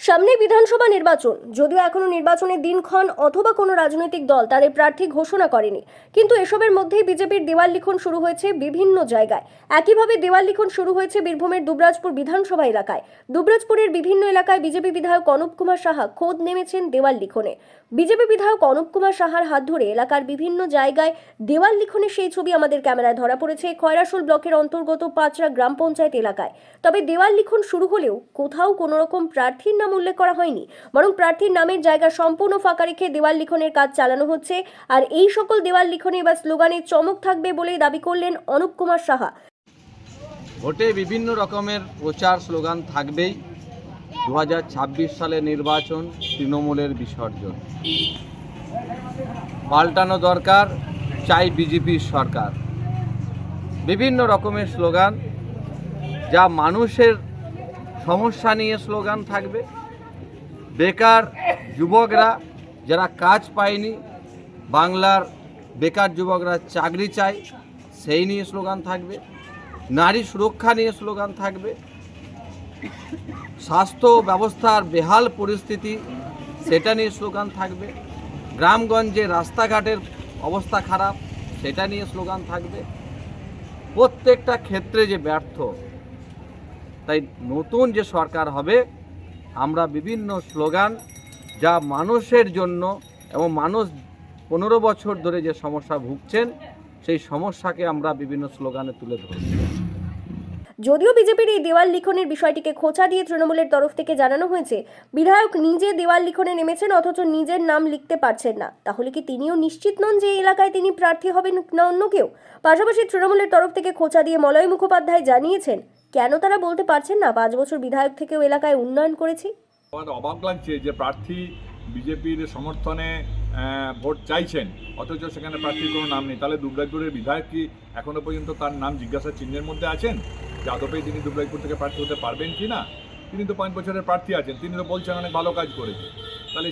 সামনে বিধানসভা নির্বাচন। যদিও এখনো নির্বাচনের দিনক্ষণ অথবা কোনো রাজনৈতিক দল তাদের প্রার্থী ঘোষণা করেনি, কিন্তু এসবের মধ্যেই বিজেপির দেওয়াল লিখন শুরু হয়েছে বিভিন্ন জায়গায়। একইভাবে দেওয়াল লিখন শুরু হয়েছে বীরভূমের দুবরাজপুর বিধানসভা এলাকায়। দুবরাজপুরের বিভিন্ন এলাকায় বিজেপি বিধায়ক অনুপ কুমার সাহা খোদ নেমেছেন দেওয়াল লিখনে। বিজেপি বিধায়ক অনুপ কুমার সাহার হাত ধরে এলাকার বিভিন্ন জায়গায় দেওয়াল লিখনের সেই ছবি আমাদের ক্যামেরায় ধরা পড়েছে খয়রাশুল ব্লকের অন্তর্গত পাঁচরা গ্রাম পঞ্চায়েত এলাকায়। তবে দেওয়াল লিখন শুরু হলেও কোথাও কোনো রকম প্রার্থীর নাম উল্লেখ করা হয়নি, বরং প্রার্থীর নামের জায়গা সম্পূর্ণ ফাঁকা রেখে দেওয়াল লিখনের কাজ চালানো হচ্ছে। আর এই সকল দেওয়াল লিখনে বা স্লোগানে চমক থাকবে বলেই দাবি করলেন অনুপ কুমার সাহা। ভোটে বিভিন্ন রকমের প্রচার স্লোগান থাকবেই। 2026 সালে নির্বাচন, তৃণমূলের বিসর্জন, পাল্টানো দরকার, চাই বিজেপির সরকার। বিভিন্ন রকমের স্লোগান, যা মানুষের সমস্যা নিয়ে স্লোগান থাকবে। বেকার যুবকরা যারা কাজ পায়নি, বাংলার বেকার যুবকরা চাকরি চায়, সেই নিয়ে স্লোগান থাকবে। নারী সুরক্ষা নিয়ে স্লোগান থাকবে। স্বাস্থ্য ব্যবস্থার বেহাল পরিস্থিতি, সেটা নিয়ে স্লোগান থাকবে। গ্রামগঞ্জে রাস্তাঘাটের অবস্থা খারাপ, সেটা নিয়ে স্লোগান থাকবে। প্রত্যেকটা ক্ষেত্রে যে ব্যর্থ, তাই নতুন যে সরকার হবে, আমরা বিভিন্ন স্লোগান যা মানুষের জন্য এবং মানুষ 15 বছর ধরে যে সমস্যা ভুগছেন, সেই সমস্যাকে আমরা বিভিন্ন স্লোগানে তুলে ধরব। যদিও বিজেপির এই দেওয়াল লিখনের বিষয়টিকে খোঁচা দিয়ে তৃণমূলের তরফ থেকে জানানো হয়েছে বিধায়ক নিজে দেওয়াল লিখনে নেমেছেন অথচ নিজের নাম লিখতে পারছেন না। তাহলে কি তিনিও নিশ্চিত নন যে এই এলাকায় তিনি প্রার্থী হবেন না অন্য কেউ? পাশাপাশি তৃণমূলের তরফ থেকে খোঁচা দিয়ে মলয় মুখোপাধ্যায় জানিয়েছেন কেন তারা বলতে পারছেন না 5 বছর বিধায়ক থেকেও এলাকায় উন্নয়ন করেছি। আমার অবাক লাগছে যে প্রার্থী বিজেপির সমর্থনে ভোট চাইছেন, অথচ সেখানে প্রার্থীর কোনো নাম নেই। তাহলে দুবরাজপুরের বিধায়ক কি এখনো পর্যন্ত তার নাম জিজ্ঞাসা চিহ্নের মধ্যে আছেন যে আদপেই তিনি দুবরাজপুর থেকে প্রার্থী হতে পারবেন কি না? তিনি তো 5 বছরের প্রার্থী আছেন, তিনি তো বলছেন অনেক ভালো কাজ করেছে। তাহলে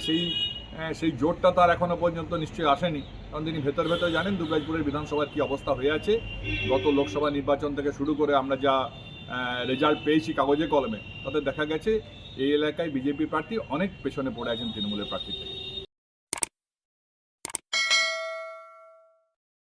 সেই জোরটা তার এখনো পর্যন্ত নিশ্চয়ই আসেনি, কারণ তিনি ভেতর জানেন দুবরাজপুরের বিধানসভার কী অবস্থা হয়ে আছে। গত লোকসভা নির্বাচন থেকে শুরু করে আমরা যা রেজাল্ট পেয়েছি কাগজে কলমে, তাতে দেখা গেছে এই এলাকায় বিজেপি প্রার্থী অনেক পেছনে পড়ে আছেন তৃণমূলের প্রার্থী থেকে।